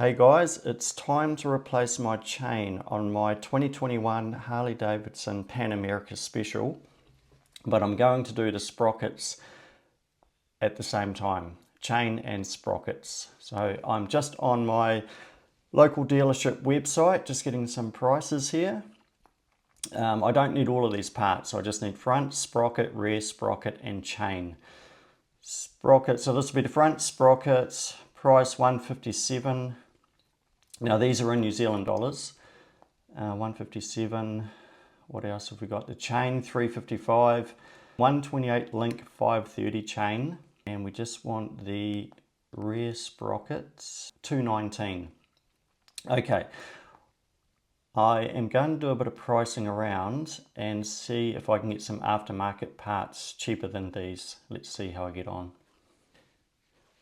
Hey guys, it's time to replace my chain on my 2021 Harley Davidson Pan America Special, but I'm going to do the sprockets at the same time, chain and sprockets. So I'm just on my local dealership website, just getting some prices here. I don't need all of these parts, so I just need front, sprocket, rear sprocket and chain. Sprocket, so this will be the front sprockets, price $157. Now these are in New Zealand dollars. 157. What else have we got? The chain $355, 128 link 530 chain, and we just want the rear sprockets $219. Okay, I am going to do a bit of pricing around and see if I can get some aftermarket parts cheaper than these. Let's see how I get on.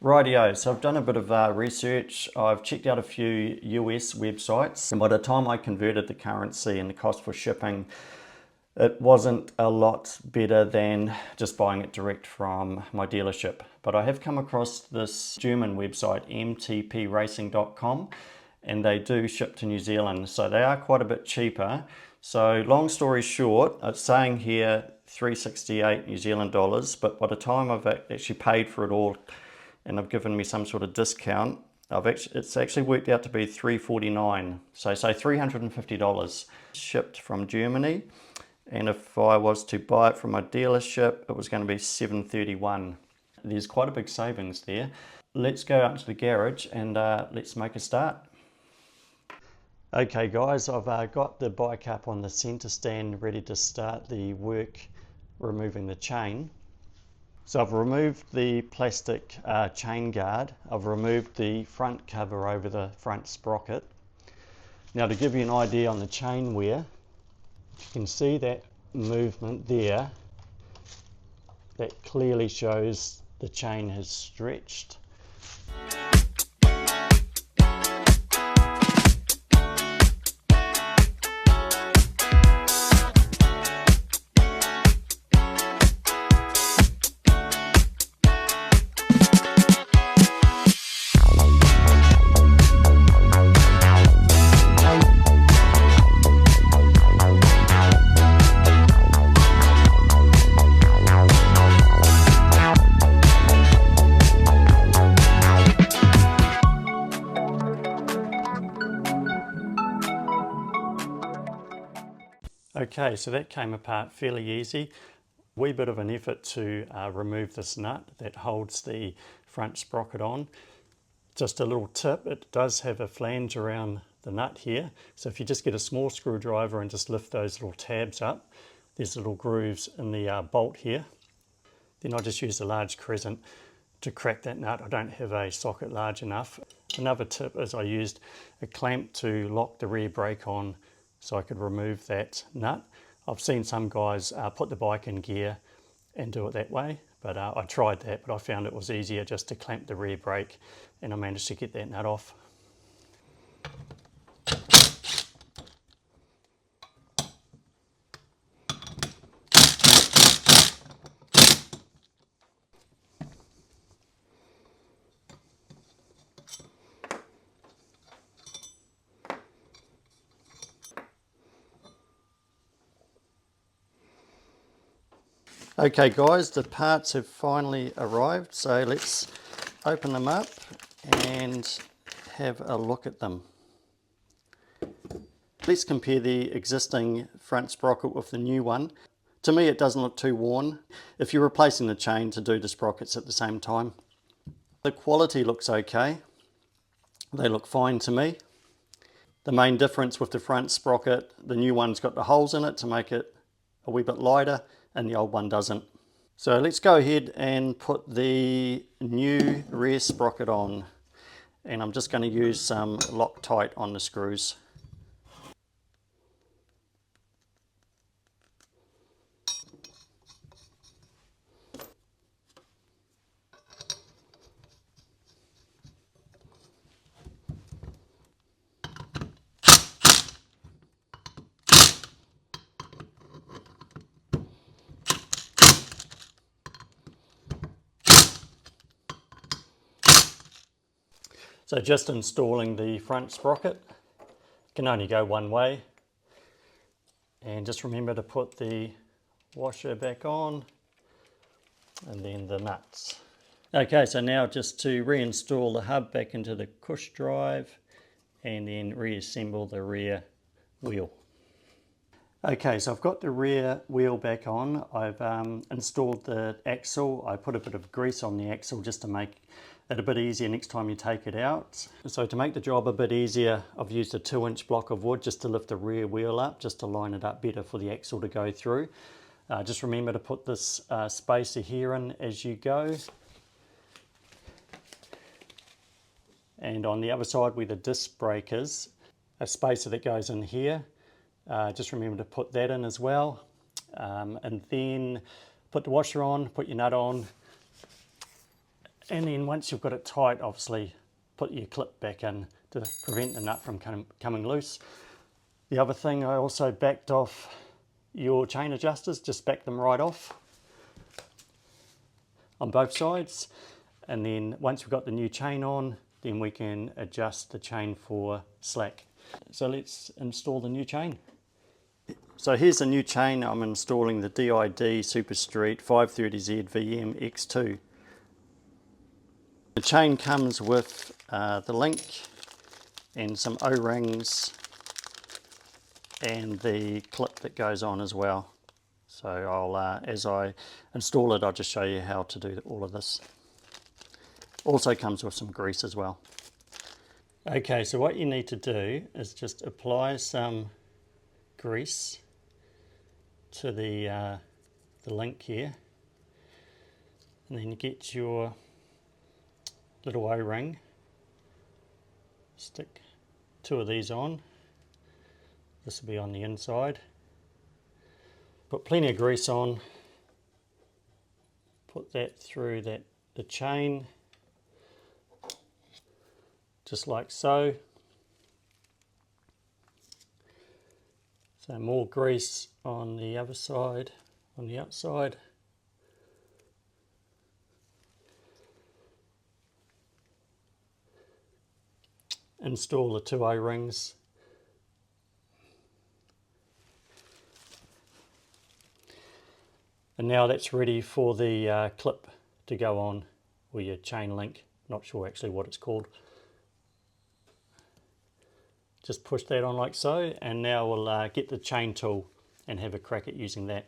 Rightio, so I've done a bit of research. I've checked out a few US websites, and by the time I converted the currency and the cost for shipping, it wasn't a lot better than just buying it direct from my dealership. But I have come across this German website, mtpracing.com, and they do ship to New Zealand, so they are quite a bit cheaper. So long story short, it's saying here $368 New Zealand dollars, but by the time I've actually paid for it all, and I've given me some sort of discount, it's actually worked out to be $349, so say $350 shipped from Germany. And if I was to buy it from my dealership, it was going to be $731. There's quite a big savings there. Let's go out to the garage and let's make a start. Okay guys, I've got the bike up on the center stand ready to start the work removing the chain. So I've removed the plastic chain guard, I've removed the front cover over the front sprocket. Now to give you an idea on the chain wear, you can see that movement there, that clearly shows the chain has stretched. Okay, so that came apart fairly easy. Wee bit of an effort to remove this nut that holds the front sprocket on. Just a little tip, it does have a flange around the nut here. So if you just get a small screwdriver and just lift those little tabs up, there's little grooves in the bolt here. Then I just use a large crescent to crack that nut. I don't have a socket large enough. Another tip is I used a clamp to lock the rear brake on so I could remove that nut. I've seen some guys put the bike in gear and do it that way, but I tried that, but I found it was easier just to clamp the rear brake, and I managed to get that nut off. Okay guys, the parts have finally arrived, so let's open them up and have a look at them. Let's compare the existing front sprocket with the new one. To me it doesn't look too worn if you're replacing the chain to do the sprockets at the same time. The quality looks okay, they look fine to me. The main difference with the front sprocket, the new one's got the holes in it to make it a wee bit lighter, and the old one doesn't. So let's go ahead and put the new rear sprocket on, and I'm just going to use some Loctite on the screws. So just installing the front sprocket. Can only go one way. And just remember to put the washer back on and then the nuts. Okay, so now just to reinstall the hub back into the push drive and then reassemble the rear wheel. Okay, so I've got the rear wheel back on. I've installed the axle. I put a bit of grease on the axle just to make it a bit easier next time you take it out. So to make the job a bit easier, I've used a 2-inch block of wood just to lift the rear wheel up, just to line it up better for the axle to go through. Just remember to put this spacer here in as you go. And on the other side where the disc brake is, a spacer that goes in here. Just remember to put that in as well. And then put the washer on, put your nut on. And then once you've got it tight, obviously, put your clip back in to prevent the nut from coming loose. The other thing, I also backed off your chain adjusters, just back them right off on both sides. And then once we've got the new chain on, then we can adjust the chain for slack. So let's install the new chain. So here's the new chain. I'm installing the DID Super Street 530Z VM X2. The chain comes with the link and some O-rings and the clip that goes on as well. So I'll, as I install it, I'll just show you how to do all of this. Also comes with some grease as well. Okay, so what you need to do is just apply some grease to the link here, and then you get your little O-ring, stick 2 of these on. This will be on the inside. Put plenty of grease on, put that through the chain, just like so. So more grease on the other side, on the outside. Install the 2 O-rings. And now that's ready for the clip to go on, or your chain link. Not sure actually what it's called. Just push that on like so, and now we'll get the chain tool and have a crack at using that.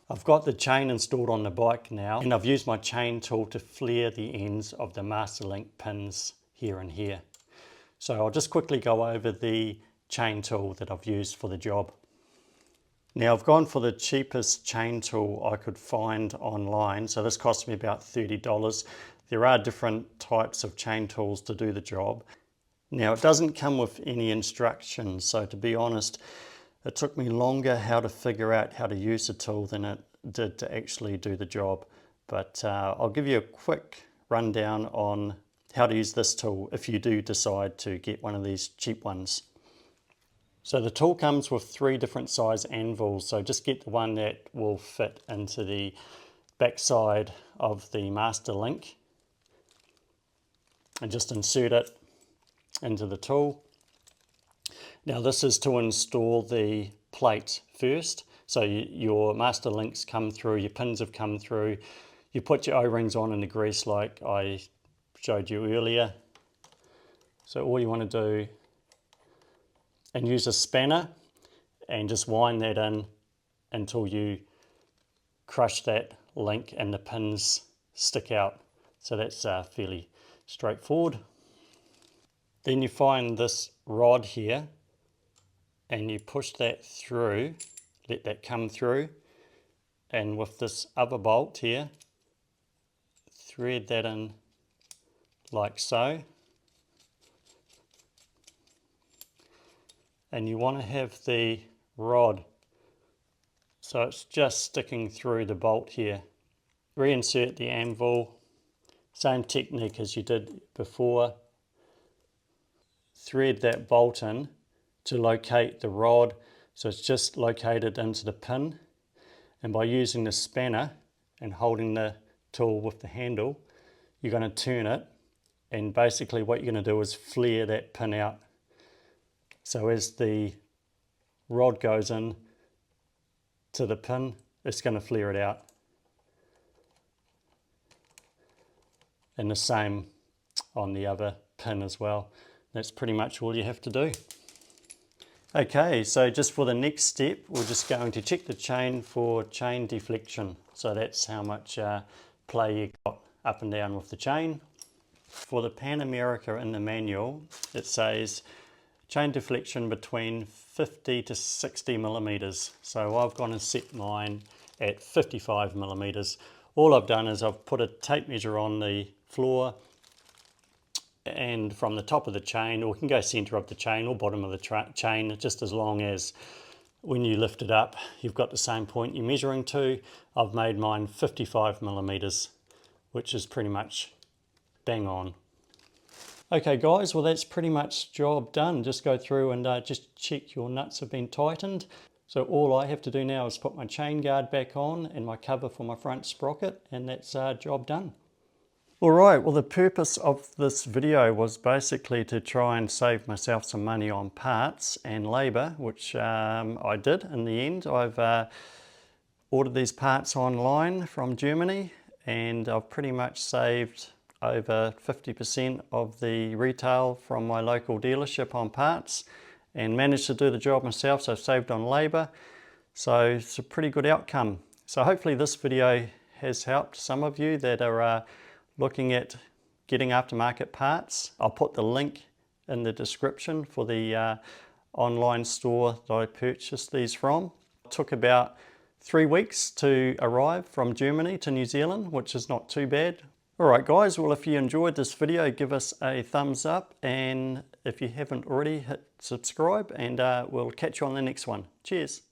I've got the chain installed on the bike now, and I've used my chain tool to flare the ends of the master link pins here and here. So I'll just quickly go over the chain tool that I've used for the job. Now I've gone for the cheapest chain tool I could find online, so this cost me about $30. There are different types of chain tools to do the job. Now it doesn't come with any instructions, so to be honest, it took me longer how to figure out how to use the tool than it did to actually do the job. But I'll give you a quick rundown on how to use this tool if you do decide to get one of these cheap ones. So the tool comes with 3 different size anvils, so just get the one that will fit into the back side of the master link and just insert it into the tool. Now this is to install the plate first. So your master links come through, your pins have come through, you put your O-rings on in the grease like I showed you earlier. So all you want to do, and use a spanner and just wind that in until you crush that link and the pins stick out. So that's fairly straightforward. Then you find this rod here and you push that through, let that come through, and with this other bolt here, thread that in like so. And you want to have the rod so it's just sticking through the bolt here. Reinsert the anvil, same technique as you did before. Thread that bolt in to locate the rod, so it's just located into the pin, and by using the spanner and holding the tool with the handle, you're going to turn it And basically what you're going to do is flare that pin out. So as the rod goes in to the pin, it's going to flare it out. And the same on the other pin as well. That's pretty much all you have to do. Okay, so just for the next step, we're just going to check the chain for chain deflection. So that's how much play you got up and down with the chain. For the Pan America in the manual, it says chain deflection between 50 to 60 millimeters. So I've gone and set mine at 55 millimeters. All I've done is I've put a tape measure on the floor, and from the top of the chain, or we can go center of the chain or bottom of the chain, just as long as when you lift it up, you've got the same point you're measuring to. I've made mine 55 millimeters, which is pretty much bang on. Okay guys, well that's pretty much job done. Just go through and just check your nuts have been tightened. So all I have to do now is put my chain guard back on and my cover for my front sprocket, and that's job done. Alright, well the purpose of this video was basically to try and save myself some money on parts and labour, which I did in the end. I've ordered these parts online from Germany, and I've pretty much saved over 50% of the retail from my local dealership on parts, and managed to do the job myself, so I've saved on labour. So it's a pretty good outcome. So hopefully this video has helped some of you that are looking at getting aftermarket parts. I'll put the link in the description for the online store that I purchased these from. It took about 3 weeks to arrive from Germany to New Zealand, which is not too bad. Alright guys, well if you enjoyed this video, give us a thumbs up, and if you haven't already, hit subscribe, and we'll catch you on the next one. Cheers!